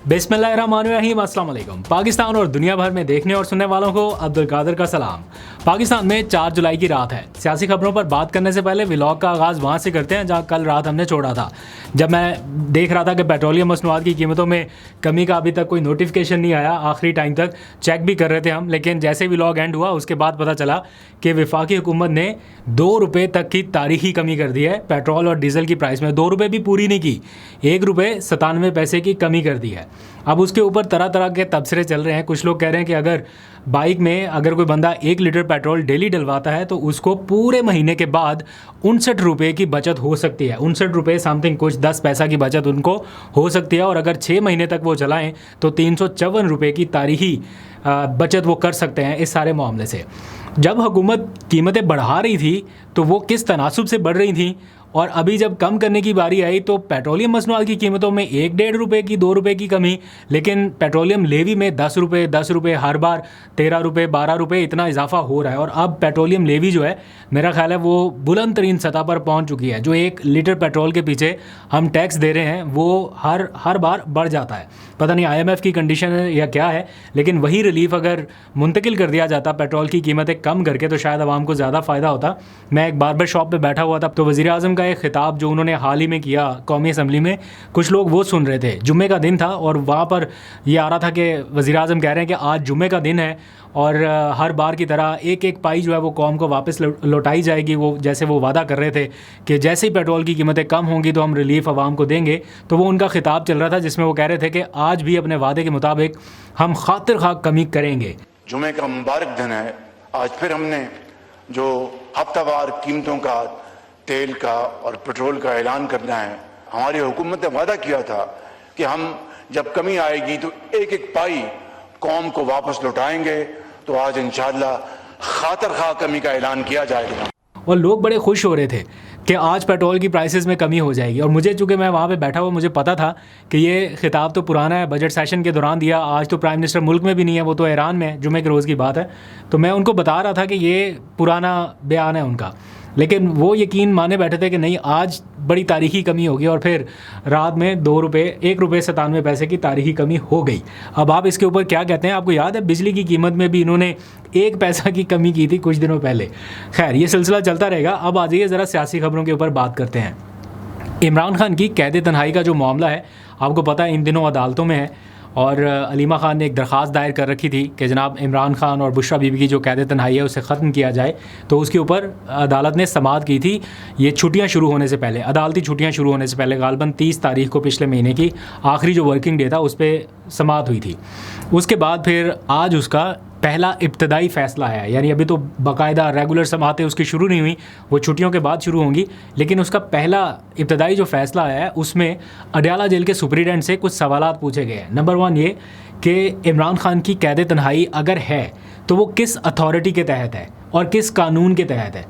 बिस्मिल्लाहिर्रहमानिर्रहीम, अस्सलाम वालेकुम। पाकिस्तान और दुनिया भर में देखने और सुनने वालों को अब्दुल कादिर का सलाम। पाकिस्तान में 4 जुलाई की रात है। सियासी खबरों पर बात करने से पहले व्लॉग का आगाज़ वहाँ से करते हैं जहाँ कल रात हमने छोड़ा था, जब मैं देख रहा था कि पेट्रोलियम मसनूआत की कीमतों में कमी का अभी तक कोई नोटिफिकेशन नहीं आया। आखिरी टाइम तक चेक भी कर रहे थे हम, लेकिन जैसे व्लॉग एंड हुआ उसके बाद पता चला कि वफाकी हुकूमत ने 2 रुपये तक की तारीखी कमी कर दी है पेट्रोल और डीजल की प्राइस में। 2 रुपये भी पूरी नहीं की, 1 रुपये 97 पैसे की कमी कर दी है। अब उसके ऊपर तरह तरह के तबसरे चल रहे हैं। कुछ लोग कह रहे हैं कि अगर बाइक में अगर कोई बंदा 1 लीटर पेट्रोल डेली डलवाता है तो उसको पूरे महीने के बाद 59 रुपये की बचत हो सकती है। 59 रुपये समथिंग, कुछ 10 पैसा की बचत उनको हो सकती है। और अगर 6 महीने तक वो चलाएं तो 354 रुपये की तारीखी बचत वो कर सकते हैं इस सारे मामले से। जब हुकूमत कीमतें बढ़ा रही थी तो वो किस तनासुब से बढ़ रही थी, और अभी जब कम करने की बारी आई तो पेट्रोलियम मसनूआत की कीमतों में 1-1.5 रुपये की 2 रुपये की कमी, लेकिन पेट्रोलियम लेवी में 10 रुपये हर बार 13 रुपये 12 रुपये इतना इजाफा हो रहा है। और अब पेट्रोलियम लेवी जो है, मेरा ख्याल है वो बुलंद तरीन सतह पर पहुंच चुकी है। जो 1 लीटर पेट्रोल के पीछे हम टैक्स दे रहे हैं वो हर बार बढ़ जाता है। पता नहीं IMF की कंडीशन है या क्या है, लेकिन वही रिलीफ अगर मुंतकिल कर दिया जाता पेट्रोल की कीमतें कम करके तो शायद आवाम को ज़्यादा फ़ायदा होता। मैं एक बार्बर शॉप पे बैठा हुआ था तो वज़ीर आज़म का एक ख़िताब जो उन्होंने हाल ही में किया कौमी असम्बली में, कुछ लोग वो सुन रहे थे। जुम्मे का दिन था और वहाँ पर ये आ रहा था कि वज़ीर आज़म कह रहे हैं कि आज जुम्मे का दिन है और हर बार की तरह एक एक पाई जो है वो कौम को वापस लौटाई जाएगी। वो जैसे वो वादा कर रहे थे कि जैसे ही पेट्रोल की कीमतें कम होंगी तो हम रिलीफ आवाम को देंगे। तो वो उनका ख़िताब चल रहा था जिसमें वो कह रहे थे कि आज भी अपने वादे के मुताबिक हम खातिर खा कमी करेंगे। जुमे का मुबारक दिन है। आज फिर हमने जो हफ्तावार कीमतों का, तेल का और पेट्रोल का ऐलान करना है। हमारी हुकूमत ने वादा किया था कि हम जब कमी आएगी तो एक एक पाई कौम को वापस लौटाएंगे। तो आज इंशाअल्लाह खातिर खा कमी का ऐलान किया जाएगा। और लोग बड़े खुश हो रहे थे कि आज पेट्रोल की प्राइसेस में कमी हो जाएगी। और मुझे, चूँकि मैं वहाँ पे बैठा हुआ, मुझे पता था कि ये खिताब तो पुराना है, बजट सेशन के दौरान दिया। आज तो प्राइम मिनिस्टर मुल्क में भी नहीं है, वो तो ईरान में है, जुमे के रोज़ की बात है। तो मैं उनको बता रहा था कि ये पुराना बयान है उनका, लेकिन वो यकीन माने बैठे थे कि नहीं, आज बड़ी तारीखी कमी होगी। और फिर रात में 1 रुपये 97 पैसे की तारीखी कमी हो गई। अब आप इसके ऊपर क्या कहते हैं? आपको याद है बिजली की कीमत में भी इन्होंने 1 पैसा की कमी की थी कुछ दिनों पहले। खैर, ये सिलसिला चलता रहेगा। अब आ जाइए ज़रा सियासी खबरों के ऊपर बात करते हैं। इमरान खान की कैद तन्हाई का जो मामला है, आपको पता है इन दिनों अदालतों में है। और अलीमा खान ने एक दरख्वास्त दायर कर रखी थी कि जनाब इमरान खान और बुशरा बीबी की जो कैद तन्हाई है उसे ख़त्म किया जाए। तो उसके ऊपर अदालत ने समाअत की थी। ये छुट्टियां शुरू होने से पहले, अदालती छुट्टियां शुरू होने से पहले, गालबन 30 तारीख को पिछले महीने की आखिरी जो वर्किंग डे था उस पर समाअत हुई थी। उसके बाद फिर आज उसका पहला इब्तदाई फ़ैसला आया। यानी अभी तो बाकायदा रेगुलर समाअतें उसकी शुरू नहीं हुई, वो छुट्टियों के बाद शुरू होंगी। लेकिन उसका पहला इब्तदाई जो फ़ैसला आया है उसमें अडयाला जेल के सुपरिटेंडेंट से कुछ सवालात पूछे गए हैं। नंबर 1 ये कि इमरान खान की कैद तन्हाई अगर है तो वो किस अथॉरिटी के तहत है और किस कानून के तहत है,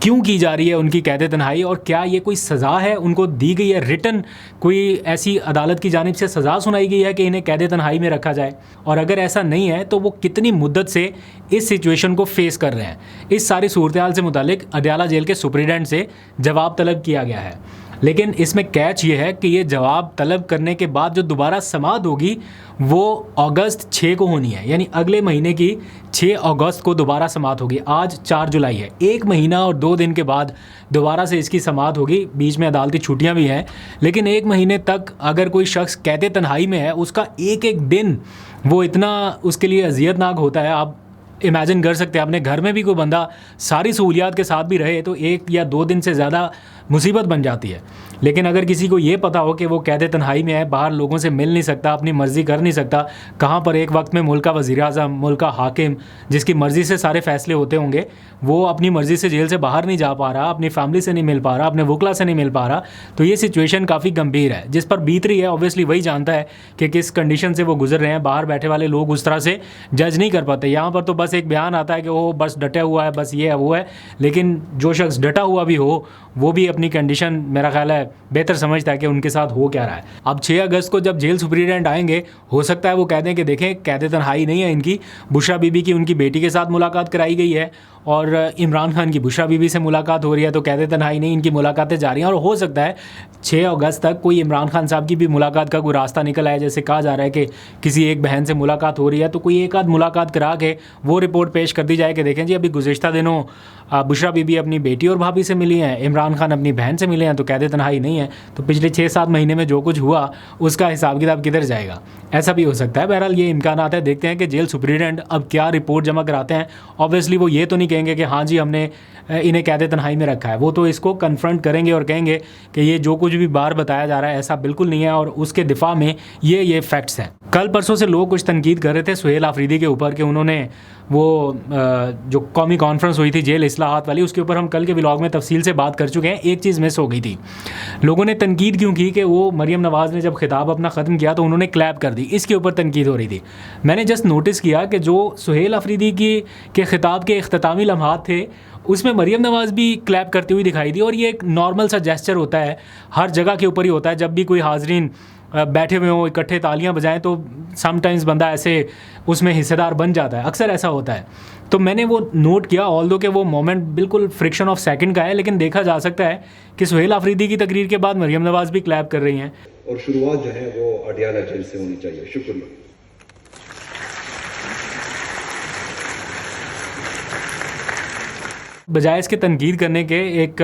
क्यों की जा रही है उनकी कैद तन्हाई, और क्या ये कोई सज़ा है उनको दी गई है, रिटन कोई ऐसी अदालत की जानिब से सज़ा सुनाई गई है कि इन्हें कैद तन्हाई में रखा जाए। और अगर ऐसा नहीं है तो वो कितनी मुद्दत से इस सिचुएशन को फेस कर रहे हैं। इस सारी सूरत हाल से मुतालिक अडयाला जेल के सुपरिटेंडेंट से जवाब तलब किया गया है। लेकिन इसमें कैच ये है कि ये जवाब तलब करने के बाद जो दोबारा समाअत होगी वो अगस्त 6 को होनी है। यानी अगले महीने की 6 अगस्त को दोबारा समाअत होगी। आज 4 जुलाई है, 1 महीना और 2 दिन के बाद दोबारा से इसकी समाअत होगी। बीच में अदालती छुट्टियां भी हैं, लेकिन 1 महीने तक अगर कोई शख्स कैद तन्हाई में है, उसका एक एक दिन वो इतना उसके लिए अजियतनाक होता है। आप इमेजिन कर सकते हैं, अपने घर में भी कोई बंदा सारी सहूलियात के साथ भी रहे तो 1 या 2 दिन से ज़्यादा मुसीबत बन जाती है। लेकिन अगर किसी को ये पता हो कि वो कैद तन्हाई में है, बाहर लोगों से मिल नहीं सकता, अपनी मर्ज़ी कर नहीं सकता, कहाँ पर एक वक्त में मुल्क का वज़ीर आज़म, मुल्क का हाकिम जिसकी मर्ज़ी से सारे फ़ैसले होते होंगे, वो अपनी मर्ज़ी से जेल से बाहर नहीं जा पा रहा, अपनी फैमिली से नहीं मिल पा रहा, अपने वकला से नहीं मिल पा रहा, तो ये सिचुएशन काफ़ी गंभीर है। जिस पर बीत रही है ऑब्वियसली वही जानता है कि किस कंडीशन से वो गुजर रहे हैं। बाहर बैठे वाले लोग उस तरह से जज नहीं कर पाते। यहाँ पर तो बस एक बयान आता है कि वो बस डटा हुआ है, बस ये है वो है। लेकिन जो शख्स डटा हुआ भी हो वो भी अपनी कंडीशन, मेरा ख्याल है, बेहतर समझता है कि उनके साथ हो क्या रहा है। अब 6 अगस्त को जब जेल सुपरिटेंडेंट आएंगे, हो सकता है वो कह दें कि देखें कैद तन्हाई नहीं है इनकी, बुशरा बीबी की उनकी बेटी के साथ मुलाकात कराई गई है और इमरान खान की बुशरा बीबी से मुलाकात हो रही है, तो कहते तन्हाई नहीं, इनकी मुलाकातें जारी हैं और हो सकता है 6 अगस्त तक कोई इमरान खान साहब की भी मुलाकात का कोई रास्ता निकल आए। जैसे कहा जा रहा है कि किसी एक बहन से मुलाकात हो रही है, तो कोई एक आध मुलाकात करा के वो रिपोर्ट पेश कर दी जाए कि देखें जी अभी गुज़िश्ता दिनों बुशरा बीबी अपनी बेटी और भाभी से मिली हैं, इमरान खान अपनी बहन से मिले हैं, तो कहते तन्हाई नहीं है। तो पिछले 6-7 महीने में जो कुछ हुआ उसका हिसाब किताब किधर जाएगा, ऐसा भी हो सकता है। बहरहाल ये इम्कानात है, देखते हैं कि जेल सुप्रीडेंट अब क्या रिपोर्ट जमा कराते हैं। ऑब्वियसली वो ये तो नहीं कहेंगे कि हाँ जी हमने इन्हें कैद तन्हाई में रखा है, वो तो इसको कन्फ्रंट करेंगे और कहेंगे कि ये जो कुछ भी बार बताया जा रहा है ऐसा बिल्कुल नहीं है और उसके दिफा में ये फैक्ट्स हैं। कल परसों से लोग कुछ तनकीद कर रहे थे सुहेल आफरीदी के ऊपर कि उन्होंने वो जो कौमी कॉन्फ्रेंस हुई थी जेल इस्लाहात वाली, उसके ऊपर हम कल के व्लॉग में तफसील से बात कर चुके हैं। एक चीज़ मिस हो गई थी, लोगों ने तनकीद क्यों की कि वो मरियम नवाज़ ने जब खिताब अपना ख़त्म किया तो उन्होंने क्लैप कर दी, इसके ऊपर तनकीद हो रही थी। मैंने जस्ट नोटिस किया कि जो सुहेल आफरीदी के खिताब के इख्तितामी लम्हात थे उसमें मरियम नवाज़ भी क्लैप करती हुई दिखाई दी, और ये एक नॉर्मल सा जेस्चर होता है, हर जगह के ऊपर ही होता है। जब भी कोई हाजरीन बैठे हुए हों इकट्ठे तालियां बजाएं तो समटाइम्स बंदा ऐसे उसमें हिस्सेदार बन जाता है, अक्सर ऐसा होता है। तो मैंने वो नोट किया, ऑल्दो कि वो मोमेंट बिल्कुल फ्रिक्शन ऑफ सेकंड का है, लेकिन देखा जा सकता है कि सुहेल आफरीदी की तकरीर के बाद मरियम नवाज़ भी क्लैप कर रही हैं। और शुरुआत जो है वो अडियाला जेल से होनी चाहिए। शुक्रिया। बजाय इसके तनकीद करने के एक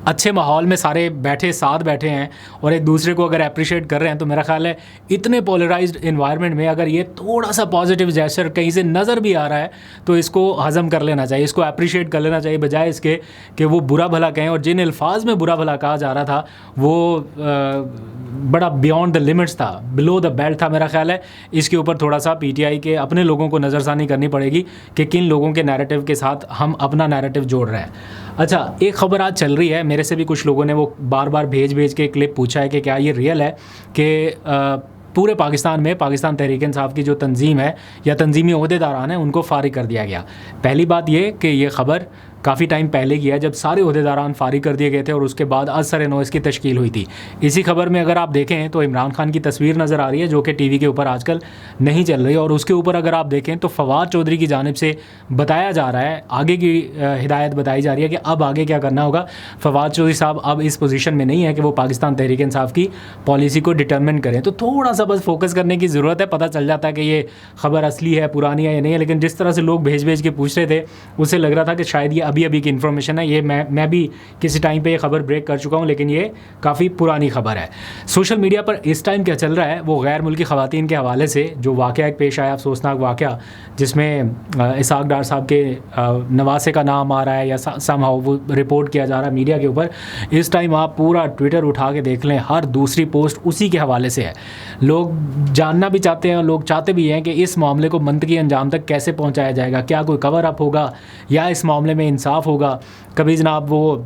अच्छे माहौल में सारे साथ बैठे हैं और एक दूसरे को अगर अप्रिशिएट कर रहे हैं, तो मेरा ख्याल है इतने पोलराइज्ड इन्वायरमेंट में अगर ये थोड़ा सा पॉजिटिव जेस्चर कहीं से नज़र भी आ रहा है तो इसको हज़म कर लेना चाहिए, इसको अप्रिशिएट कर लेना चाहिए, बजाय इसके कि वो बुरा भला कहें। और जिन अल्फाज में बुरा भला कहा जा रहा था वो बड़ा बियॉन्ड द लिमिट्स था, बिलो द बेल्ट था। मेरा ख्याल है इसके ऊपर थोड़ा सा PTI के अपने लोगों को नज़रसानी करनी पड़ेगी कि किन लोगों के नैरेटिव के साथ हम अपना नैरेटिव जोड़ रहे हैं। अच्छा, एक ख़बर आज चल रही है, मेरे से भी कुछ लोगों ने वो बार बार भेज के क्लिप पूछा है कि क्या ये रियल है कि पूरे पाकिस्तान में पाकिस्तान तहरीक इंसाफ की जो तंजीम है या तंजीमी ओहदेदारान हैं उनको फारिग कर दिया गया। पहली बात ये कि ये ख़बर काफ़ी टाइम पहले की है, जब सारे ओहदेदारान फारिग कर दिए गए थे और उसके बाद असर-ए-नौ इसकी तश्कील हुई थी। इसी खबर में अगर आप देखें तो इमरान खान की तस्वीर नज़र आ रही है जो कि TV के ऊपर आजकल नहीं चल रही, और उसके ऊपर अगर आप देखें तो फवाद चौधरी की जानिब से बताया जा रहा है, आगे की हिदायत बताई जा रही है कि अब आगे क्या करना होगा। फवाद चौधरी साहब अब इस पोजीशन में नहीं है कि वो पाकिस्तान तहरीक इंसाफ की पॉलिसी को डिटर्मिन करें, तो थोड़ा सा बस फोकस करने की ज़रूरत है। पता चल जाता है कि ये खबर असली है, पुरानी है या नहीं है, लेकिन जिस तरह से लोग भेज के पूछ रहे थे उससे लग रहा था कि शायद ये अभी की इन्फॉर्मेशन है। ये मैं भी किसी टाइम पे ये खबर ब्रेक कर चुका हूँ, लेकिन ये काफ़ी पुरानी खबर है। सोशल मीडिया पर इस टाइम क्या चल रहा है वो गैर मुल्की ख़वातीन के हवाले से जो वाक़या एक पेश आया, अफसोसनाक वाक़या, जिसमें इसाक डार साहब के नवासे का नाम आ रहा है या समहाउ वो रिपोर्ट किया जा रहा है मीडिया के ऊपर। इस टाइम आप पूरा ट्विटर उठा के देख लें, हर दूसरी पोस्ट उसी के हवाले से है। लोग जानना भी चाहते हैं और लोग चाहते भी हैं कि इस मामले को मंतकी अंजाम तक कैसे पहुंचाया जाएगा, क्या कोई कवर अप होगा या इस मामले में इंसाफ होगा। कभी जनाब वो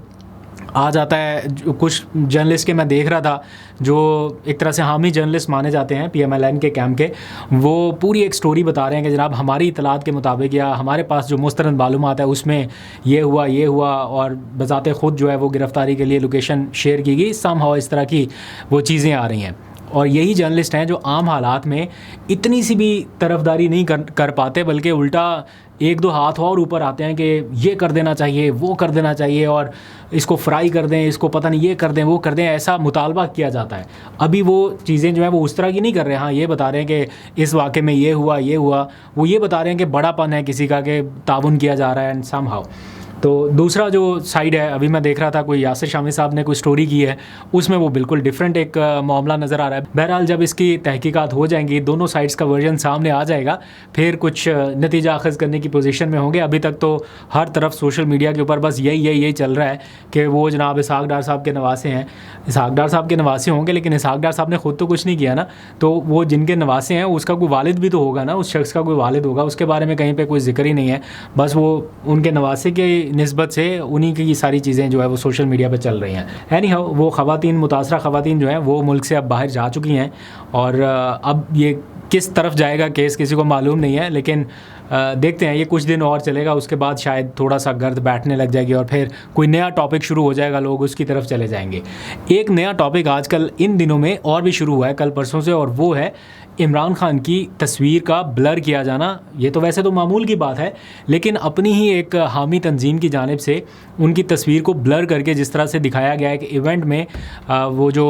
आ जाता है, कुछ जर्नलिस्ट के मैं देख रहा था जो एक तरह से हामी जर्नलिस्ट माने जाते हैं PMLN के कैंप के, वो पूरी एक स्टोरी बता रहे हैं कि जनाब हमारी इतलात के मुताबिक या हमारे पास जो मुस्तरद मालूमात है उसमें ये हुआ और बजाते ख़ुद जो है वो गिरफ़्तारी के लिए लोकेशन शेयर की गई। समहाउ इस तरह की वो चीज़ें आ रही हैं, और यही जर्नलिस्ट हैं जो आम हालात में इतनी सी भी तरफदारी नहीं कर पाते, बल्कि उल्टा एक दो हाथ और ऊपर आते हैं कि ये कर देना चाहिए, वो कर देना चाहिए, और इसको फ्राई कर दें, इसको पता नहीं ये कर दें, वो कर दें, ऐसा मुतालबा किया जाता है। अभी वो चीज़ें जो है वो उस तरह की नहीं कर रहे हैं। हाँ, ये बता रहे हैं कि इस वाक़े में ये हुआ, वो ये बता रहे हैं कि बड़ापन है किसी का, कि ताउन किया जा रहा है एंड समहाउ। तो दूसरा जो साइड है, अभी मैं देख रहा था कोई यासिर शामी साहब ने कोई स्टोरी की है, उसमें वो बिल्कुल डिफरेंट एक मामला नज़र आ रहा है। बहरहाल जब इसकी तहकीकात हो जाएंगी, दोनों साइड्स का वर्जन सामने आ जाएगा, फिर कुछ नतीजा अखज़ करने की पोजीशन में होंगे। अभी तक तो हर तरफ सोशल मीडिया के ऊपर बस यही चल रहा है कि वो जनाब इसहाक डार साहब के नवासे हैं। इसहाक डार साहब के नवासे होंगे, लेकिन इसहाक डार साहब ने ख़ुद तो कुछ नहीं किया ना, तो वो जिनके नवासे हैं उसका कोई वालिद भी तो होगा ना, उस शख्स का कोई वालिद होगा, उसके बारे में कहीं पर कोई जिक्र ही नहीं है। बस वो उनके नवासे के निस्बत से उन्हीं की सारी चीज़ें जो है वो सोशल मीडिया पे चल रही हैं। एनीहाउ वो ख़वातीन, मुतासरा ख़वातीन जो हैं वो मुल्क से अब बाहर जा चुकी हैं, और अब ये किस तरफ जाएगा केस किसी को मालूम नहीं है, लेकिन देखते हैं ये कुछ दिन और चलेगा, उसके बाद शायद थोड़ा सा गर्द बैठने लग जाएगी और फिर कोई नया टॉपिक शुरू हो जाएगा, लोग उसकी तरफ चले जाएंगे। एक नया टॉपिक आजकल इन दिनों में और भी शुरू हुआ है कल परसों से, और वो है इमरान खान की तस्वीर का ब्लर किया जाना। ये तो वैसे तो मामूल की बात है, लेकिन अपनी ही एक हामी तंजीम की जानिब से उनकी तस्वीर को ब्लर करके जिस तरह से दिखाया गया है कि इवेंट में वो जो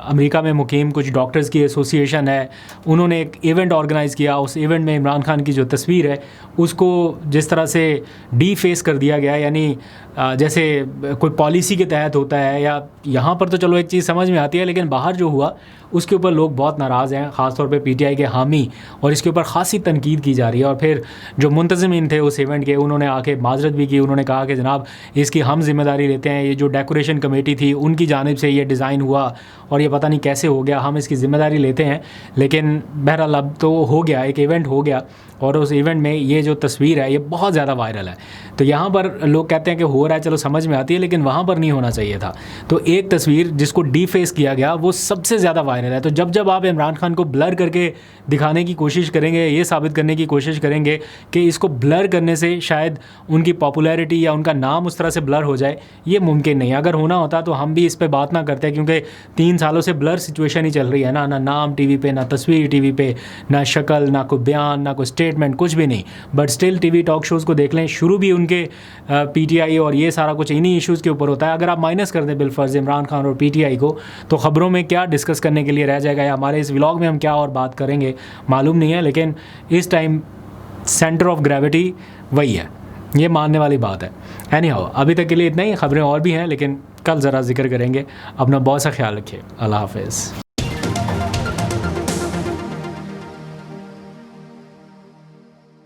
अमेरिका में मुकीम कुछ डॉक्टर्स की एसोसिएशन है, उन्होंने एक इवेंट ऑर्गेनाइज़ किया, उस इवेंट में इमरान खान की जो तस्वीर है उसको जिस तरह से डीफेस कर दिया गया, यानी जैसे कोई पॉलिसी के तहत होता है, या यहाँ पर तो चलो एक चीज़ समझ में आती है, लेकिन बाहर जो हुआ उसके ऊपर लोग बहुत नाराज़ हैं, ख़ासतौर पे पीटीआई के हामी, और इसके ऊपर ख़ासी तनकीद की जा रही है। और फिर जो मुंतज़मीन थे उस इवेंट के, उन्होंने आके माजरत भी की, उन्होंने कहा कि जनाब इसकी हम जिम्मेदारी लेते हैं, ये जो डेकोरेशन कमेटी थी उनकी जानिब से ये डिज़ाइन हुआ और ये पता नहीं कैसे हो गया, हम इसकी ज़िम्मेदारी लेते हैं। लेकिन बहरहाल अब तो हो गया, एक इवेंट हो गया, और उस इवेंट में ये जो तस्वीर है ये बहुत ज़्यादा वायरल है। तो यहाँ पर लोग कहते हैं कि हो रहा है, चलो समझ में आती है, लेकिन वहाँ पर नहीं होना चाहिए था। तो एक तस्वीर जिसको डीफेस किया गया वो सबसे ज़्यादा वायरल है। तो जब आप इमरान खान को ब्लर करके दिखाने की कोशिश करेंगे, ये साबित करने की कोशिश करेंगे कि इसको ब्लर करने से शायद उनकी पॉपुलैरिटी या उनका नाम उस तरह से ब्लर हो जाए, ये मुमकिन नहीं। अगर होना होता तो हम भी इस पर बात ना करते, क्योंकि 3 सालों से ब्लर सिचुएशन ही चल रही है ना नाम टीवी पे, ना तस्वीर टीवी पे, ना शक्ल, ना कोई बयान, ना कोई स्टेटमेंट, कुछ भी नहीं। But still TV talk shows को देख लें, शुरू भी उनके पीटीआई और ये सारा कुछ इन्हीं इश्यूज़ के ऊपर होता है। अगर आप माइनस कर दें बिलफर्ज इमरान खान और पीटीआई को, तो ख़बरों में क्या डिस्कस करने के लिए रह जाएगा, या हमारे इस व्लॉग में हम क्या और बात करेंगे मालूम नहीं है। लेकिन इस टाइम सेंटर ऑफ ग्रेविटी वही है, ये मानने वाली बात है। एनीहाउ, अभी तक के लिए इतना ही, ख़बरें और भी हैं लेकिन कल ज़रा जिक्र करेंगे। अपना बहुत सा ख्याल रखिए। अल्लाह हाफ़िज़।